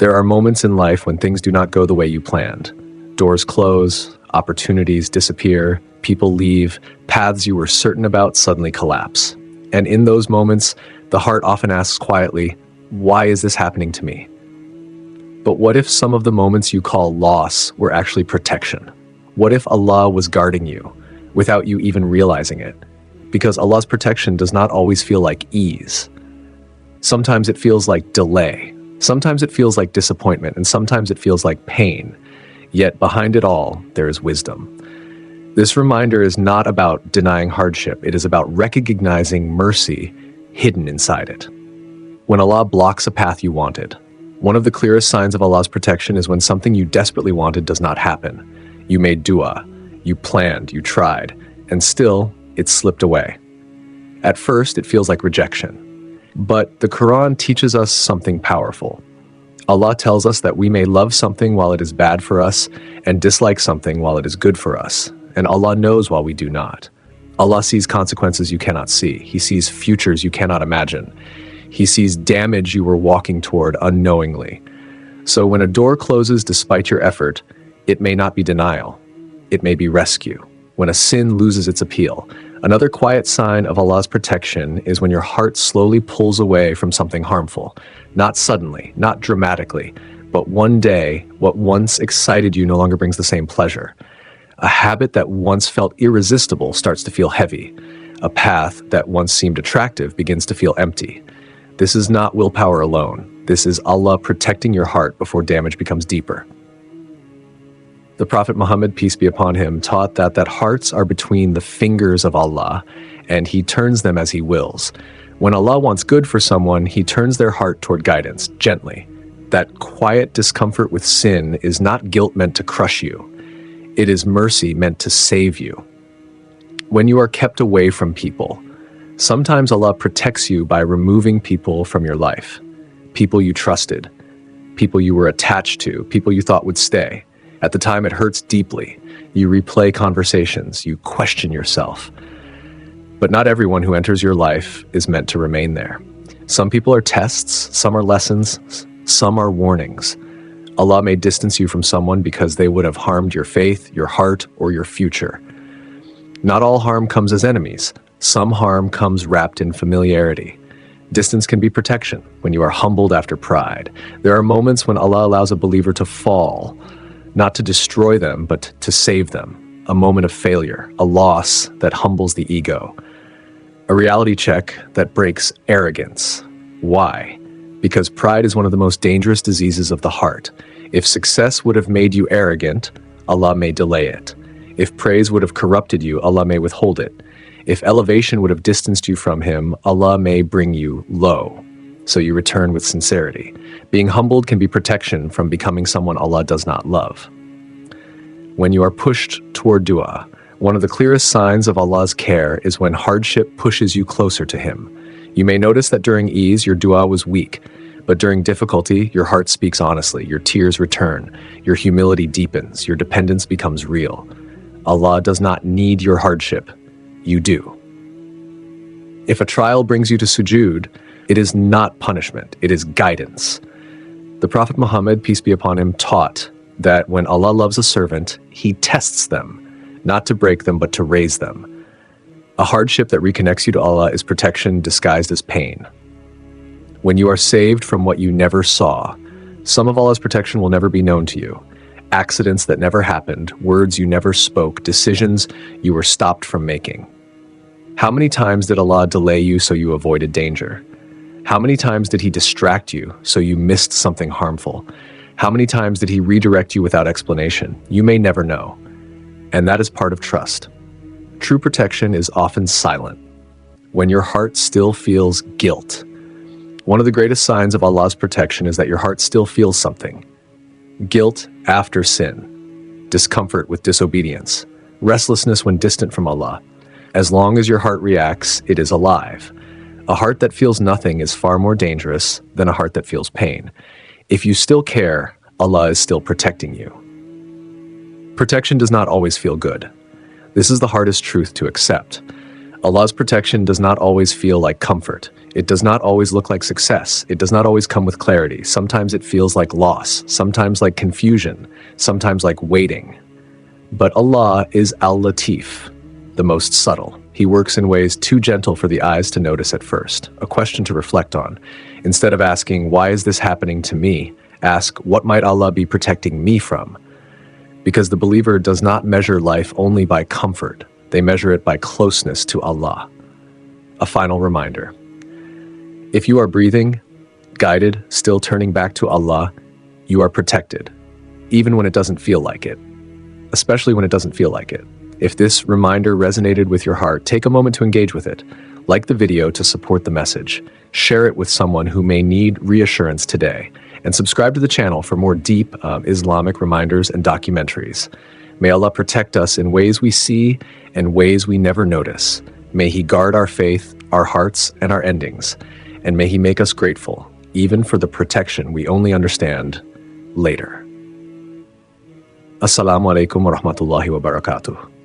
There are moments in life when things do not go the way you planned. Doors close, opportunities disappear, people leave, paths you were certain about suddenly collapse. And in those moments, the heart often asks quietly, why is this happening to me? But what if some of the moments you call loss were actually protection? What if Allah was guarding you without you even realizing it? Because Allah's protection does not always feel like ease. Sometimes it feels like delay. Sometimes it feels like disappointment, and sometimes it feels like pain. Yet behind it all, there is wisdom. This reminder is not about denying hardship. It is about recognizing mercy hidden inside it. When Allah blocks a path you wanted, one of the clearest signs of Allah's protection is when something you desperately wanted does not happen. You made dua, you planned, you tried, and still it slipped away. At first, it feels like rejection. But the Qur'an teaches us something powerful. Allah tells us that we may love something while it is bad for us and dislike something while it is good for us. And Allah knows while we do not. Allah sees consequences you cannot see. He sees futures you cannot imagine. He sees damage you were walking toward unknowingly. So when a door closes despite your effort, it may not be denial. It may be rescue. When a sin loses its appeal, another quiet sign of Allah's protection is when your heart slowly pulls away from something harmful. Not suddenly, not dramatically, but one day, what once excited you no longer brings the same pleasure. A habit that once felt irresistible starts to feel heavy. A path that once seemed attractive begins to feel empty. This is not willpower alone. This is Allah protecting your heart before damage becomes deeper. The Prophet Muhammad, peace be upon him, taught that hearts are between the fingers of Allah, and He turns them as He wills. When Allah wants good for someone, He turns their heart toward guidance, gently. That quiet discomfort with sin is not guilt meant to crush you. It is mercy meant to save you. When you are kept away from people, sometimes Allah protects you by removing people from your life. People you trusted, people you were attached to, people you thought would stay. At the time, it hurts deeply. You replay conversations, you question yourself. But not everyone who enters your life is meant to remain there. Some people are tests, some are lessons, some are warnings. Allah may distance you from someone because they would have harmed your faith, your heart, or your future. Not all harm comes as enemies. Some harm comes wrapped in familiarity. Distance can be protection when you are humbled after pride. There are moments when Allah allows a believer to fall, not to destroy them, but to save them. A moment of failure, a loss that humbles the ego. A reality check that breaks arrogance. Why? Because pride is one of the most dangerous diseases of the heart. If success would have made you arrogant, Allah may delay it. If praise would have corrupted you, Allah may withhold it. If elevation would have distanced you from Him, Allah may bring you low, so you return with sincerity. Being humbled can be protection from becoming someone Allah does not love. When you are pushed toward dua, one of the clearest signs of Allah's care is when hardship pushes you closer to Him. You may notice that during ease, your dua was weak, but during difficulty, your heart speaks honestly, your tears return, your humility deepens, your dependence becomes real. Allah does not need your hardship. You do. If a trial brings you to sujood, it is not punishment, it is guidance. The Prophet Muhammad, peace be upon him, taught that when Allah loves a servant, He tests them, not to break them, but to raise them. A hardship that reconnects you to Allah is protection disguised as pain. When you are saved from what you never saw, some of Allah's protection will never be known to you. Accidents that never happened, words you never spoke, decisions you were stopped from making. How many times did Allah delay you so you avoided danger? How many times did He distract you so you missed something harmful? How many times did He redirect you without explanation? You may never know. And that is part of trust. True protection is often silent, when your heart still feels guilt. One of the greatest signs of Allah's protection is that your heart still feels something. Guilt after sin, discomfort with disobedience, restlessness when distant from Allah. As long as your heart reacts, it is alive. A heart that feels nothing is far more dangerous than a heart that feels pain. If you still care, Allah is still protecting you. Protection does not always feel good. This is the hardest truth to accept. Allah's protection does not always feel like comfort. It does not always look like success. It does not always come with clarity. Sometimes it feels like loss, sometimes like confusion, sometimes like waiting. But Allah is Al-Latif, the most subtle. He works in ways too gentle for the eyes to notice at first. A question to reflect on. Instead of asking, why is this happening to me? Ask, what might Allah be protecting me from? Because the believer does not measure life only by comfort. They measure it by closeness to Allah. A final reminder. If you are breathing, guided, still turning back to Allah, you are protected, even when it doesn't feel like it. Especially when it doesn't feel like it. If this reminder resonated with your heart, take a moment to engage with it. Like the video to support the message. Share it with someone who may need reassurance today. And subscribe to the channel for more deep Islamic reminders and documentaries. May Allah protect us in ways we see and ways we never notice. May He guard our faith, our hearts, and our endings. And may He make us grateful, even for the protection we only understand later. Assalamu alaikum wa rahmatullahi wa barakatuh.